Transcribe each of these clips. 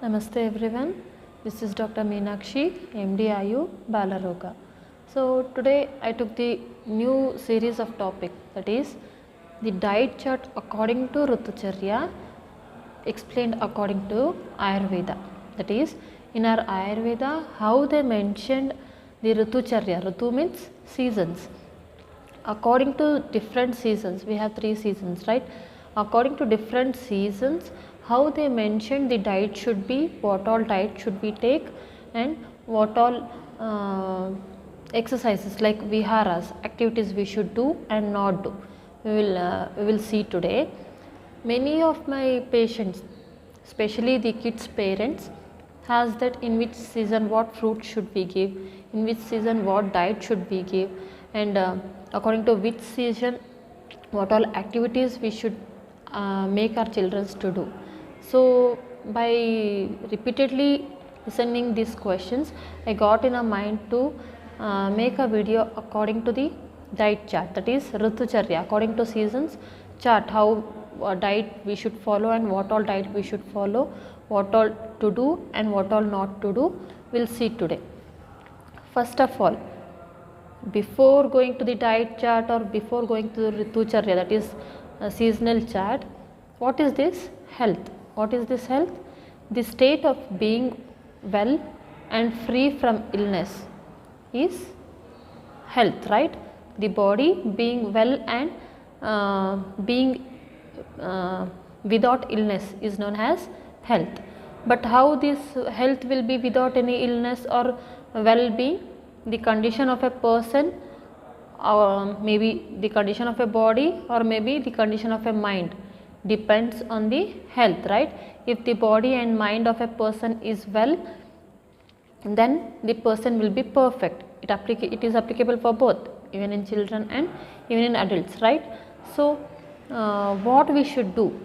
Namaste everyone. This is Dr. Meenakshi, MD IU Balaroga. So today I took the new series of topic, that is the diet chart according to Ritucharya explained according to Ayurveda. That is, in our Ayurveda, how they mentioned the Ritucharya. Ritu means seasons. According to different seasons, we have 3 seasons, right? According to different seasons, how they mentioned the diet should be, what all diet should we take, and what all exercises like viharas, activities we should do and not do. We will see today. Many of my patients, especially the kids' parents, has that in which season what fruit should we give, in which season what diet should we give, and according to which season what all activities we should make our children to do. So by repeatedly listening these questions, I got in a mind to make a video according to the diet chart, that is Ritucharya, according to seasons chart, how diet we should follow and what all diet we should follow, what all to do and what all not to do, we'll see today. First of all, before going to the diet chart or before going to the Ritucharya, that is a seasonal chart, what is this? Health. What is this health? The state of being well and free from illness is health, right? The body being well and being without illness is known as health. But how this health will be without any illness or well-being? The condition of a person, or maybe the condition of a body, or maybe the condition of a mind, depends on the health, right? If the body and mind of a person is well, then the person will be perfect. It is applicable for both, even in children and even in adults, right? So what we should do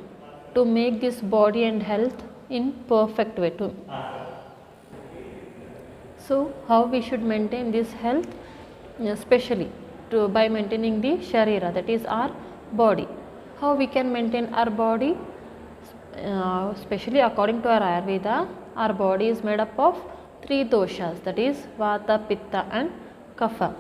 to make this body and health in perfect way to so how we should maintain this health, especially by maintaining the sharira, that is our body. How we can maintain our body, especially according to our Ayurveda, our body is made up of 3 doshas, that is Vata, Pitta and Kapha.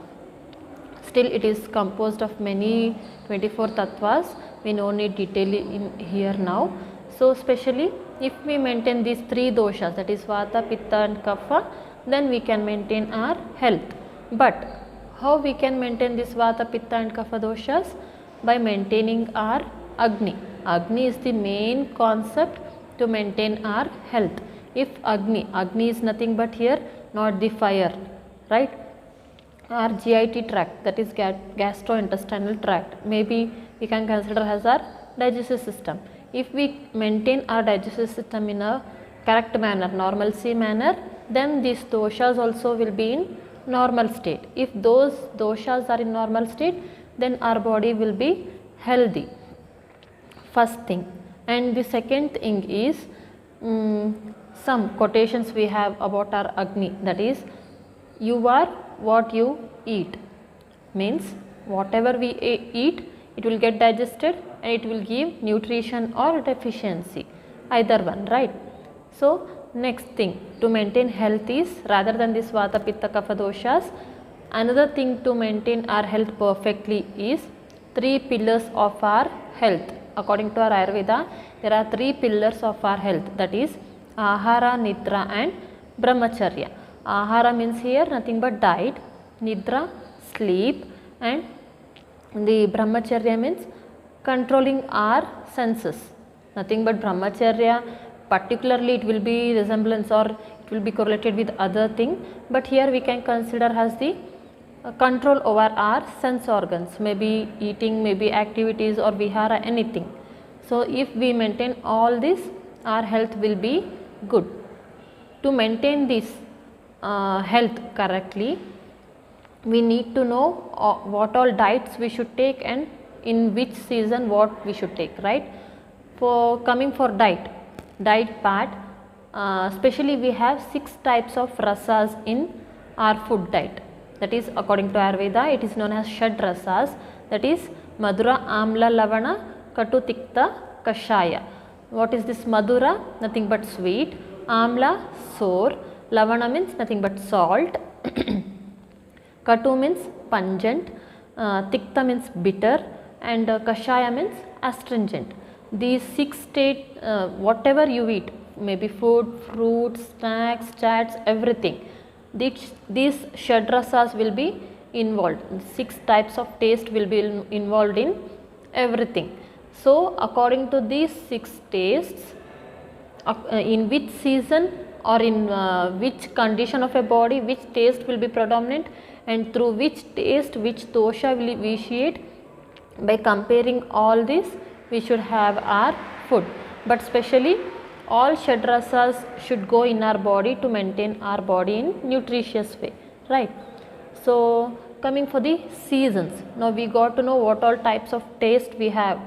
Still it is composed of many 24 tattvas, we no need detail in here now. So especially if we maintain these 3 doshas, that is Vata, Pitta and Kapha, then we can maintain our health. But how we can maintain this Vata, Pitta and Kapha doshas? By maintaining our Agni. Agni is the main concept to maintain our health. If Agni is nothing but here, not the fire, right? Our GIT tract, that is gastrointestinal tract, maybe we can consider as our digestive system. If we maintain our digestive system in a correct manner, normalcy manner, then these doshas also will be in normal state. If those doshas are in normal state, then our body will be healthy, first thing. And the second thing is some quotations we have about our Agni, that is you are what you eat, means whatever we eat, it will get digested and it will give nutrition or deficiency, either one, right? So next thing to maintain health is, rather than this Vata, Pitta, Kapha doshas, another thing to maintain our health perfectly is 3 pillars of our health. According to our Ayurveda, there are 3 pillars of our health, that is Ahara, Nidra and Brahmacharya. Ahara means here nothing but diet, Nidra sleep, and the Brahmacharya means controlling our senses. Nothing but Brahmacharya, particularly it will be resemblance or it will be correlated with other thing, but here we can consider as the control over our sense organs, maybe eating, maybe activities or vihara, anything. So if we maintain all this, our health will be good. To maintain this health correctly, we need to know what all diets we should take and in which season what we should take, right? For coming for diet part, especially we have 6 types of rasas in our food diet. That is, according to Ayurveda, it is known as Shad rasas, that is Madhura, Amla, Lavana, Katu, Tikta, Kashaya. What is this Madhura? Nothing but sweet. Amla, sour. Lavana means nothing but salt. Katu means pungent. Tikta means bitter. And Kashaya means astringent. These 6 state, whatever you eat, maybe food, fruits, snacks, chats, everything, these shadrasas will be involved. 6 types of taste will be involved in everything. So according to these 6 tastes, in which season or in which condition of a body, which taste will be predominant, and through which taste which dosha will vitiate, by comparing all this we should have our food. But specially all shadrasas should go in our body to maintain our body in nutritious way, right? So coming for the seasons, now we got to know what all types of taste we have,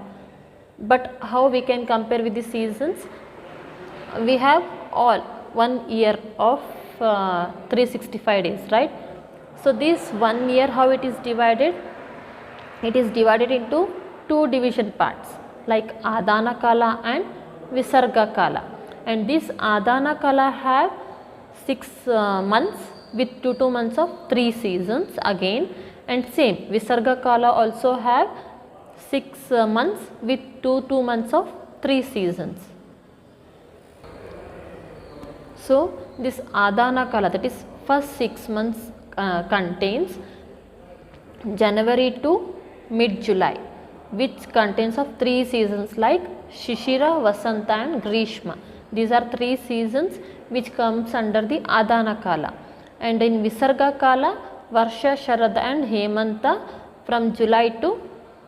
but how we can compare with the seasons? We have all 1 year of 365 days, right? So this 1 year, how it is divided? It is divided into 2 division parts, like Adana Kala and Visarga Kala. And this Adana Kala have 6 months with 2 months of 3 seasons again, and same Visarga Kala also have 6 months with 2 months of 3 seasons. So this Adana Kala, that is first 6 months contains January to mid-July, which contains of 3 seasons like Shishira, Vasanta and Grishma. These are 3 seasons which comes under the Adana Kala. And in Visarga Kala, Varsha, Sharad and Hemanta from July to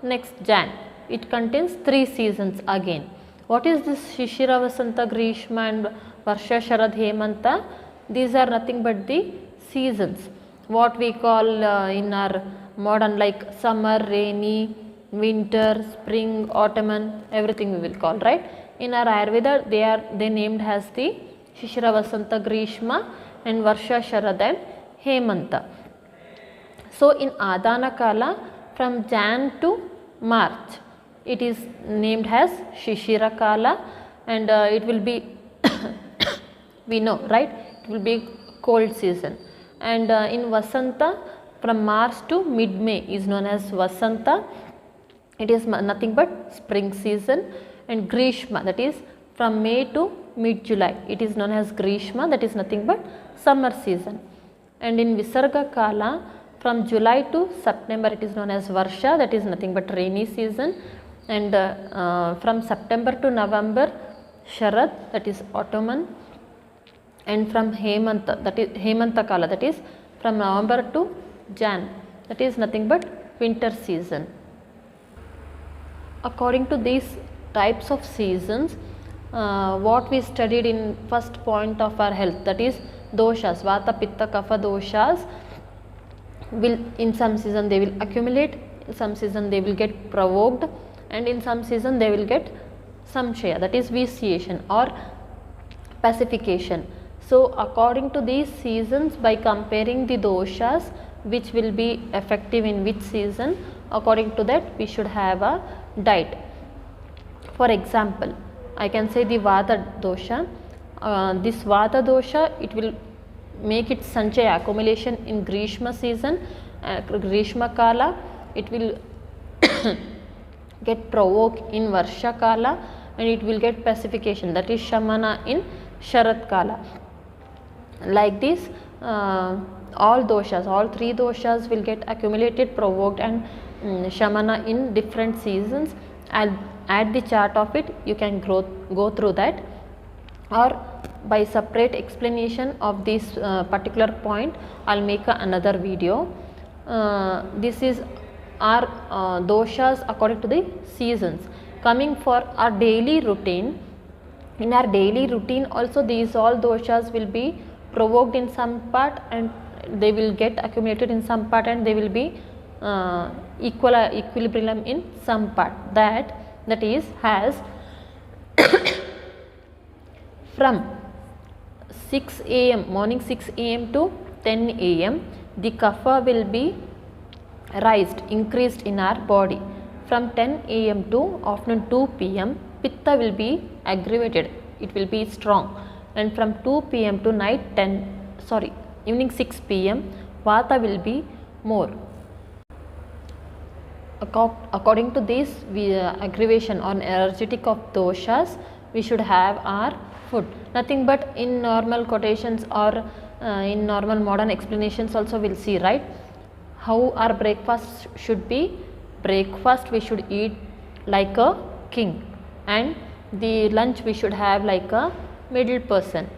next Jan. It contains 3 seasons again. What is this Shishira, Vasanta, Grishma and Varsha, Sharad, Hemanta? These are nothing but the seasons. What we call in our modern, like summer, rainy, winter, spring, autumn, everything we will call, right? In our Ayurveda, they named as the Shishira, Vasanta, Grishma and Varsha, Sharad and Hemanta. So in Adana Kala, from Jan to March, it is named as Shishira Kala, and it will be we know, right? It will be cold season. And in Vasanta, from March to mid-May is known as Vasanta. It is nothing but spring season. And Grishma, that is from May to mid-July, it is known as Grishma, that is nothing but summer season. And in Visarga Kala, from July to September, it is known as Varsha, that is nothing but rainy season. And from September to November, Sharad, that is autumn. And from Hemanta, that is Hemanta Kala, that is from November to Jan, that is nothing but winter season. According to these types of seasons, what we studied in first point of our health, that is doshas, Vata, Pitta, Kapha doshas, will in some season they will accumulate, in some season they will get provoked, and in some season they will get samshaya, that is vitiation or pacification. So according to these seasons, by comparing the doshas which will be effective in which season, according to that we should have a diet. For example, I can say the Vata dosha. This Vata dosha, it will make its sanchaya, accumulation in Grishma season, Grishma Kala. It will get provoked in Varsha Kala, and it will get pacification, that is Shamana in Sharad Kala. Like this, all doshas, all 3 doshas will get accumulated, provoked and Shamana in different seasons. I'll add the chart of it, you can go through that, or by separate explanation of this particular point I'll make another video. This is our doshas according to the seasons. Coming for our daily routine, in our daily routine also these all doshas will be provoked in some part and they will get accumulated in some part, and they will be equilibrium in some part. That is has from 6 a.m. morning 6 a.m. to 10 a.m. the kapha will be increased in our body. From 10 a.m. to afternoon 2 p.m. pitta will be aggravated, it will be strong. and from 2 p.m. to evening 6 p.m. Vata will be more. According to this aggravation or energetic of doshas, we should have our food. Nothing but in normal quotations or in normal modern explanations also we'll see, right, how our breakfast should be. Breakfast we should eat like a king, and the lunch we should have like a middle person,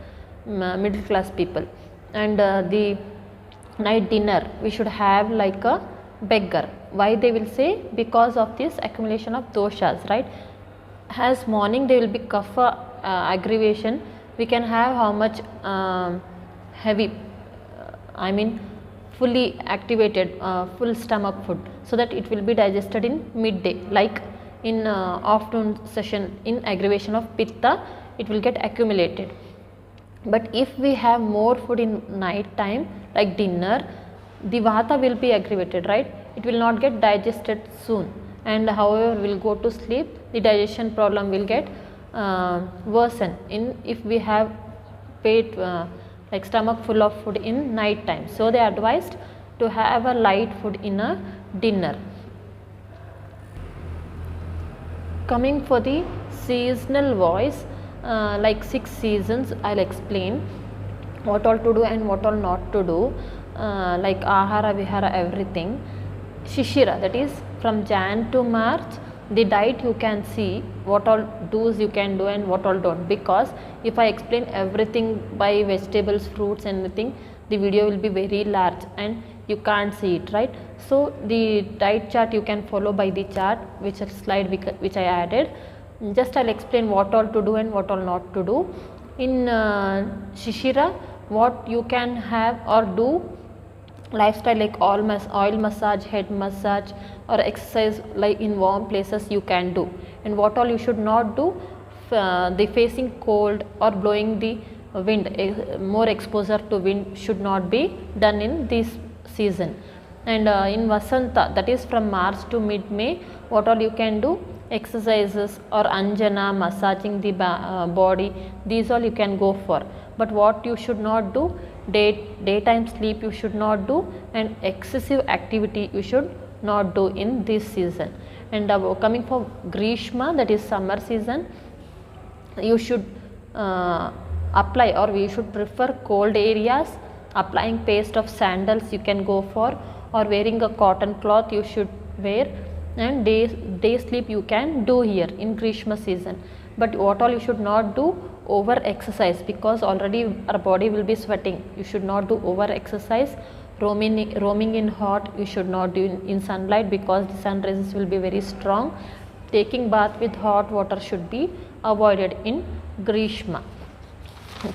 middle class people, and the night dinner we should have like a beggar. Why they will say? Because of this accumulation of doshas, right? As morning there will be kapha aggravation, we can have how much heavy, I mean fully activated full stomach food, so that it will be digested in midday. Like in afternoon session, in aggravation of pitta, it will get accumulated. But if we have more food in night time like dinner, the vata will be aggravated, right? It will not get digested soon, and however will go to sleep, the digestion problem will get worsen in if we have paid like stomach full of food in night time. So they advised to have a light food in a dinner. Coming for the seasonal voice, like 6 seasons, I'll explain what all to do and what all not to do, like ahara vihara everything. Shishira, that is from Jan to March, the diet you can see what all do's you can do and what all don't, because if I explain everything by vegetables, fruits and anything, the video will be very large and you can't see it, right? So the diet chart you can follow by the chart, which slide which I added. Just I'll explain what all to do and what all not to do. In Shishira, what you can have or do lifestyle like oil massage, head massage or exercise like in warm places you can do. And what all you should not do, the facing cold or blowing the wind, more exposure to wind should not be done in this season. And in Vasanta, that is from March to mid-May, what all you can do, exercises or anjana, massaging the body, these all you can go for. But what you should not do, daytime sleep you should not do, and excessive activity you should not do in this season. And coming for Grishma, that is summer season, you should apply, or we should prefer cold areas. Applying paste of sandals you can go for, or wearing a cotton cloth you should wear, and day sleep you can do here in Grishma season. But what all you should not do, over exercise, because already our body will be sweating. You should not do over exercise. Roaming in hot you should not do in sunlight, because the sun rays will be very strong. Taking bath with hot water should be avoided in Grishma.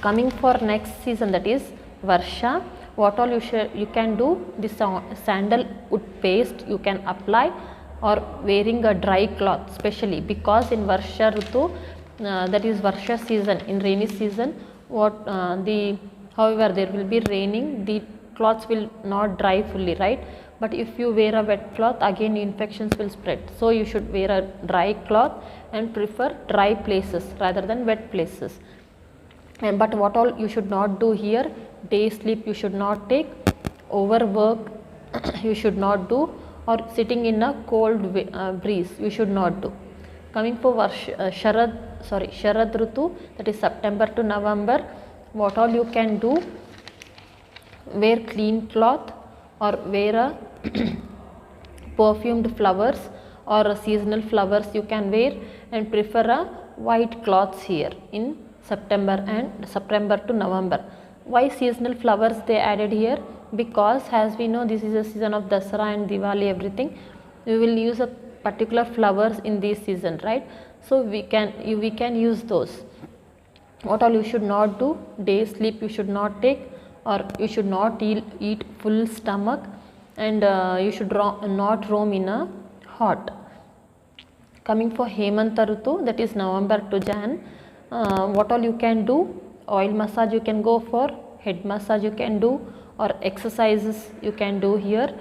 Coming for next season, that is Varsha, what all you can do, this sandalwood paste you can apply, or wearing a dry cloth, especially because in Varsha Ritu, that is Varsha season, in rainy season, however there will be raining, the cloths will not dry fully, right? But if you wear a wet cloth, again infections will spread. So you should wear a dry cloth and prefer dry places rather than wet places. But what all you should not do here, day sleep you should not take, overwork you should not do, or sitting in a cold breeze you should not do. Coming for Sharad Ritu, that is September to November, what all you can do, wear clean cloth or wear a perfumed flowers or seasonal flowers you can wear, and prefer a white cloths here in September to November. Why seasonal flowers they added here? Because as we know, this is a season of Dasara and Diwali, everything. We will use a particular flowers in this season, right? So we can use those. What all you should not do, day sleep you should not take, or you should not eat full stomach, and you should not roam in a hot. Coming for Hemanta Ritu, that is November to Jan, what all you can do, oil massage you can go for, head massage you can do, or exercises you can do here.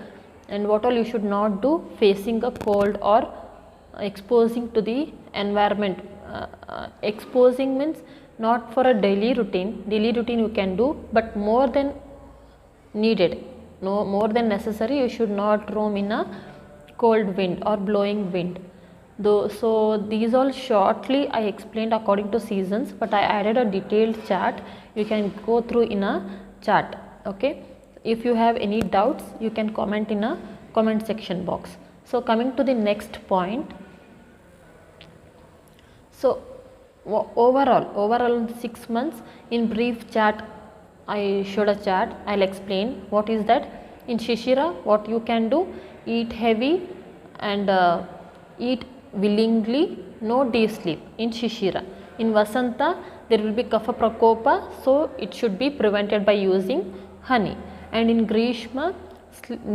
And what all you should not do, facing a cold or exposing to the environment, exposing means not for a daily routine. Daily routine you can do, but more than needed, no more than necessary, you should not roam in a cold wind or blowing wind. Though, so these all shortly I explained according to seasons, but I added a detailed chart. You can go through in a chart. Okay, if you have any doubts, you can comment in a comment section box. So coming to the next point. So overall 6 months, in brief chart I showed a chart. I'll explain what is that. In Shishira, what you can do: eat heavy and eat willingly, no day sleep in Shishira. In Vasanta, there will be Kapha Prakopa, so it should be prevented by using honey. And in Grishma,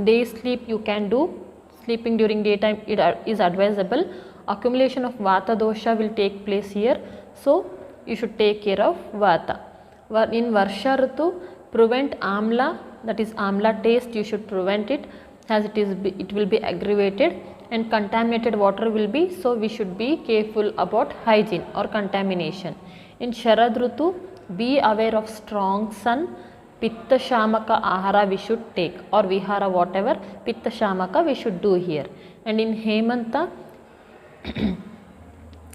day sleep you can do. Sleeping during daytime is advisable. Accumulation of Vata dosha will take place here, so you should take care of Vata. In Varsha Ritu, prevent Amla, that is Amla taste, you should prevent it, as it will be aggravated, and contaminated water will be, so we should be careful about hygiene or contamination. In Sharad Ritu, be aware of strong sun. Pitta Shamaka Ahara we should take, or Vihara, whatever Pitta Shamaka we should do here. And in Hemanta,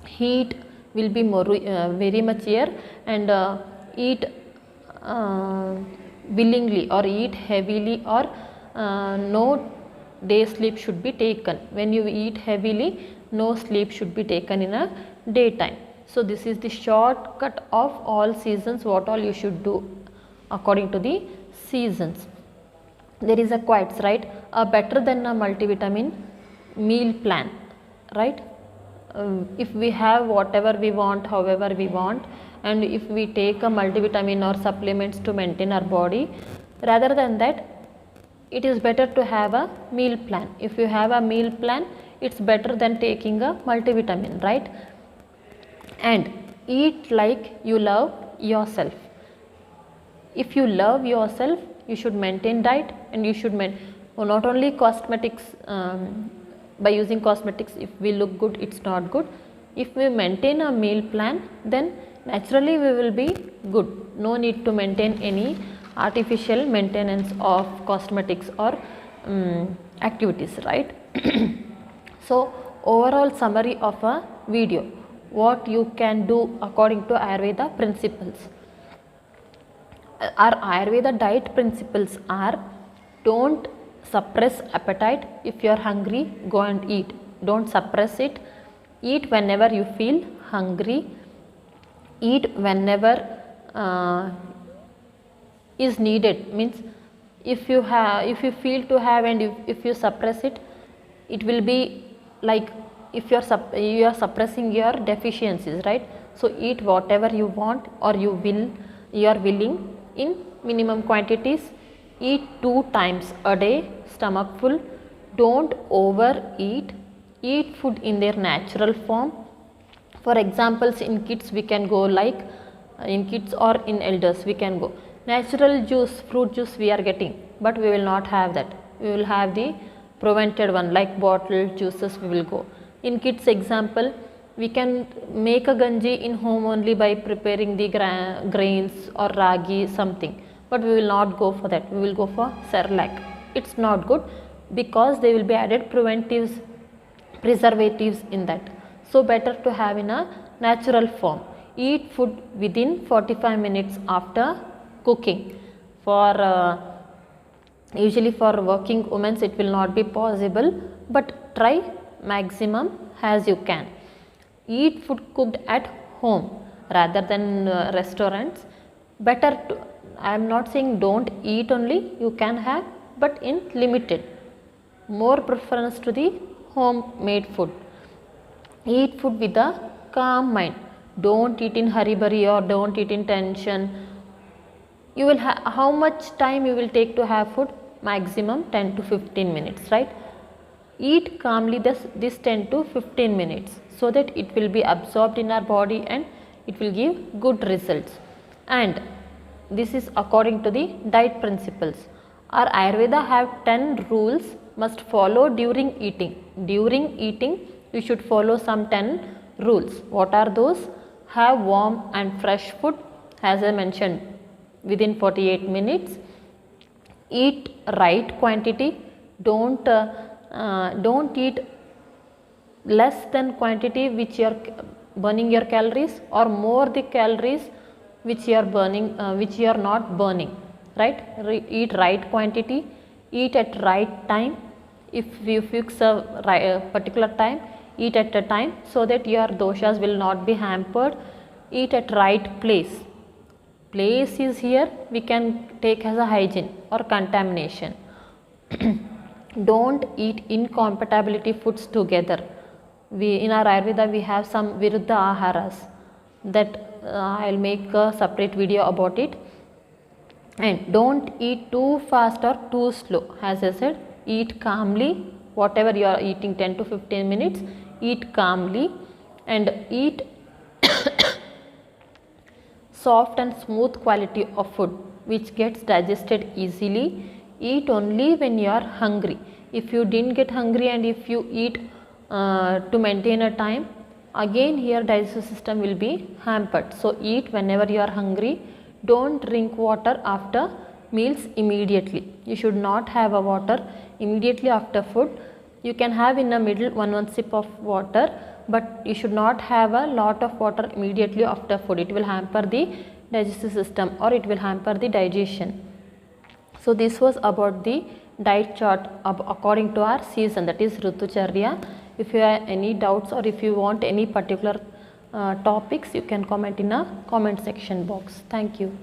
heat will be more very much here, and eat willingly or eat heavily, or no day sleep should be taken. When you eat heavily, no sleep should be taken in a daytime. So this is the shortcut of all seasons, what all you should do according to the seasons. There is a quotes, right? Better than a multivitamin meal plan, right? If we have whatever we want, however we want, and if we take a multivitamin or supplements to maintain our body, rather than that, it is better to have a meal plan. If you have a meal plan, it's better than taking a multivitamin, right? And eat like you love yourself. If you love yourself, you should maintain diet, and you should not only cosmetics. By using cosmetics, if we look good, it's not good. If we maintain a meal plan, then naturally we will be good. No need to maintain any artificial maintenance of cosmetics or activities, right? So overall summary of a video, what you can do according to Ayurveda principles. Our Ayurveda diet principles are: don't suppress appetite. If you are hungry, go and eat. Don't suppress it. Eat whenever you feel hungry. Eat whenever is needed. Means if you feel to have, and if you suppress it, it will be like if you are suppressing your deficiencies, right? So eat whatever you want, or you are willing, in minimum quantities. Eat 2 times a day, stomach full. Don't overeat. Eat food in their natural form. For examples, in kids we can go like, in kids or in elders we can go natural juice, fruit juice we are getting, but we will not have that. We will have the prevented one, like bottled juices we will go. In kids example, we can make a ganji in home only by preparing the grains or ragi something, but we will not go for that. We will go for Cerelac. It's not good, because they will be added preservatives in that. So better to have in a natural form. Eat food within 45 minutes after cooking. For usually for working women it will not be possible, but try maximum as you can. Eat food cooked at home rather than restaurants. Better to, I am not saying don't eat only, you can have, but in limited. More preference to the homemade food. Eat food with a calm mind. Don't eat in hurry burry, or don't eat in tension. You will how much time you will take to have food? Maximum 10 to 15 minutes, right? Eat calmly this 10 to 15 minutes, so that it will be absorbed in our body and it will give good results. And this is according to the diet principles. Our Ayurveda have 10 rules must follow during eating. During eating, you should follow some 10 rules. What are those? Have warm and fresh food, as I mentioned, within 48 minutes. Eat right quantity. Don't eat less than quantity which you are burning your calories, or more the calories which you are burning, which you are not burning, right? Eat right quantity, eat at right time. If you fix a particular time, eat at a time so that your doshas will not be hampered. Eat at right place. Place is here we can take as a hygiene or contamination. Don't eat incompatibility foods together. In our Ayurveda we have some Viruddha Aharas that I will make a separate video about it. And don't eat too fast or too slow. As I said, eat calmly. Whatever you are eating, 10 to 15 minutes, eat calmly, and eat soft and smooth quality of food which gets digested easily. Eat only when you are hungry. If you didn't get hungry and if you eat to maintain a time, again here digestive system will be hampered. So eat whenever you are hungry. Don't drink water after meals immediately. You should not have a water immediately after food. You can have in the middle one sip of water, but you should not have a lot of water immediately after food. It will hamper the digestive system or it will hamper the digestion. So this was about the diet chart according to our season, that is Ritucharya. If you have any doubts or if you want any particular topics, you can comment in a comment section box. Thank you.